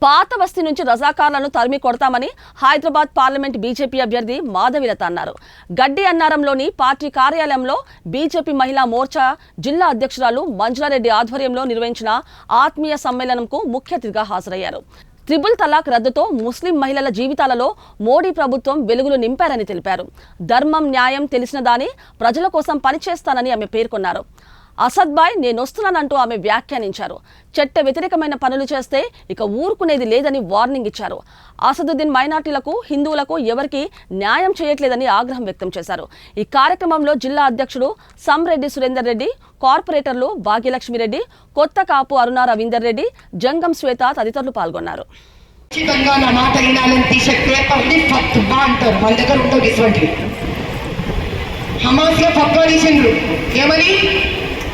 పాత బస్తీ నుంచి రజాకార్లను తరిమి కొడతామని హైదరాబాద్ పార్లమెంట్ బీజేపీ అభ్యర్థి మాధవిలత అన్నారు. గడ్డి అన్నారంలోని పార్టీ కార్యాలయంలో బీజేపీ మహిళా మోర్చా జిల్లా అధ్యక్షురాలు మంజులారెడ్డి ఆధ్వర్యంలో నిర్వహించిన ఆత్మీయ సమ్మేళనంకు ముఖ్య అతిథిగా హాజరయ్యారు. త్రిబుల్ తలాక్ రద్దుతో ముస్లిం మహిళల జీవితాలలో మోడీ ప్రభుత్వం వెలుగులు నింపారని తెలిపారు. ధర్మం న్యాయం తెలిసిన దాని ప్రజల కోసం పనిచేస్తానని ఆమె పేర్కొన్నారు. అసద్ బాయ్ నేనొస్తున్నానంటూ ఆమె వ్యాఖ్యానించారు. చట్ట వ్యతిరేకమైన పనులు చేస్తే ఇక ఊరుకునేది లేదని వార్నింగ్ ఇచ్చారు. అసదుద్దీన్ మైనార్టీలకు హిందువులకు ఎవరికి న్యాయం చేయట్లేదని ఆగ్రహం వ్యక్తం చేశారు. ఈ కార్యక్రమంలో జిల్లా అధ్యక్షుడు సంరెడ్డి సురేందర్ రెడ్డి, కార్పొరేటర్లు భాగ్యలక్ష్మిరెడ్డి, కొత్త కాపు అరుణ రవీందర్ రెడ్డి, జంగం శ్వేత తదితరులు పాల్గొన్నారు.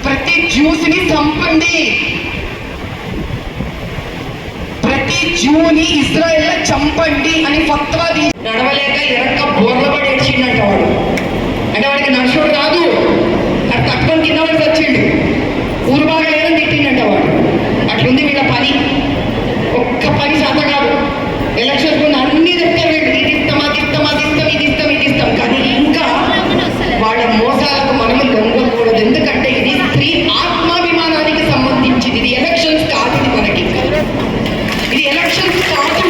ప్రతి జ్యూస్ని చంపండి, ప్రతి జ్యూని ఇజ్రాయెల్ చంపండి అని ఫత్వా నడవలేక ఎరక్క బోర్లబడి వచ్చిందంట వాడు. అంటే వాడికి నడుచుడు కాదు, అది తక్కువ కింద వాడికి వచ్చిండు, ఊరు బాగా లేదని తిట్టిండంట వాడు. అట్లుంది వీళ్ళ పని. ఒక్క పని శాత కాదు. ఎలక్షన్స్ ముందు అన్ని చెప్తారు వీళ్ళు, ఇది ఇస్తాం అది ఇస్తాం అది ఇస్తాం ఇది ఇస్తాం ఇది ఇస్తాం. కానీ ఇంకా వాళ్ళ మోసాలకు మనము లొంగకూడదు. ఎందుకంటే ఇది స్త్రీ ఆత్మాభిమానానికి సంబంధించింది. ఇది ఎలక్షన్స్ కాదు, ఇది మనకి ఇది ఎలక్షన్స్ కాదు.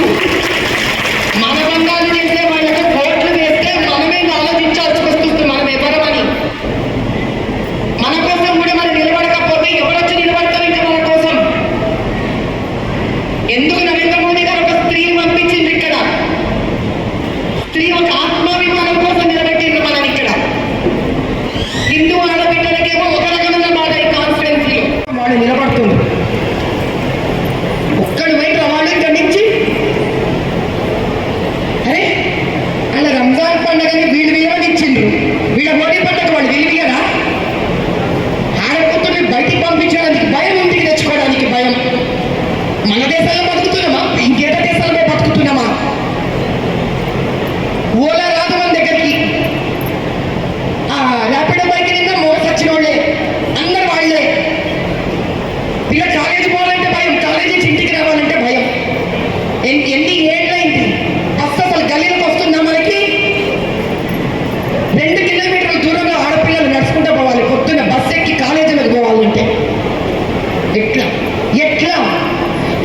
మన బంధాలు చేసే వాళ్ళకు ఓట్లు వేస్తే మనమే ఆలోచించాల్సి వస్తుంది మనం ఎవరమని. మన కోసం కూడా మనం నిలబడకపోతే ఎవరొచ్చి నిలబడతారు ఇంకా మన కోసం? ఎందుకు నరేంద్ర మోదీ గారు ఒక స్త్రీని పంపించింది ఇక్కడ? స్త్రీ ఒక ఆత్మాభిమానం కోసం నిలబెట్టిండ్రు మనని ఇక్కడ. హిందూ ఆడబిడ్డలకేమో ఒక రకమైన బాధ ఈ కాన్ఫరెన్స్ లో వాళ్ళు నిలబడుతుంది. ఒక్కడు బయట వాళ్ళు ఇక్కడి నుంచి అరే అలా రంజాన్ పండుగని వీళ్ళు విలువనిచ్చిండ్రు, వీళ్ళ మోడీ పండుగ వాళ్ళు విలువరా? ఆడకూతుర్ని బయటికి పంపించడానికి భయం, ఇంటికి తెచ్చుకోవడానికి భయం. మన దేశాల్లో బతుకుతున్నామా? ఇంకేట దేశాల్లో బతుకుతున్నామా? ఓలా రాదు మన దగ్గరికి. ర్యాపిడో బైక్ నిన్న మోసి వచ్చిన వాళ్ళే, అందరు వాళ్ళే. పిల్ల కాలేజీ పోవాలంటే భయం, కాలేజీ నుంచి ఇంటికి రావాలంటే భయం. ఎన్ని ఏళ్ళైంది బస్సు అసలు గల్లీలకు వస్తుందా మనకి? 2 కిలోమీటర్ల దూరంలో ఆడపిల్లలు నడుచుకుంటూ పోవాలి పొద్దున్న బస్సు ఎక్కి కాలేజీలకు పోవాలంటే. ఎట్లా ఎట్లా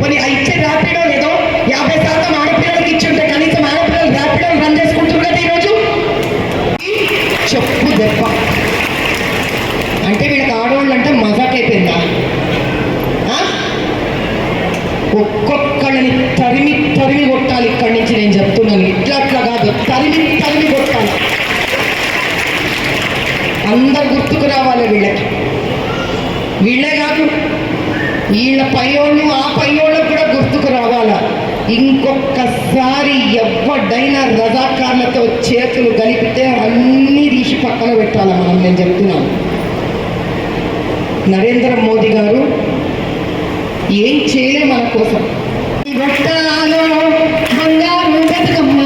కొన్ని ఇచ్చే ర్యాపిడో లేదో 50% ఆడపిల్లలకి ఇచ్చుంటే కనీసం ఆడపిల్లలు ర్యాపిడో రన్ చేసుకుంటున్నారు కదా ఈరోజు. చెప్పు దెబ్బ అంటే వీళ్ళకి ఆడవాళ్ళు అంటే మజాక్ అయిపోయిందా? ఒక్కొక్కళ్ళని తరిమి తరిమి కొట్టాలి ఇక్కడి నుంచి. నేను చెప్తున్నాను, ఇట్లా అట్లా కాదు, తరిమి తరిమి కొట్టాలి. అందరు గుర్తుకు రావాలి వీళ్ళకి. వీళ్ళే కాదు, వీళ్ళ పైయోళ్ళు ఆ పైయోళ్ళకు కూడా గుర్తుకు రావాలా. ఇంకొకసారి ఎవడైనా రజాకార్లతో చేతులు కలిపితే అన్నీ తీసి పక్కన పెట్టాలి మనం. నేను చెప్తున్నాను, నరేంద్ర మోదీ గారు ఏం చేయలే మన కోసం. బంగారు బతుకమ్మ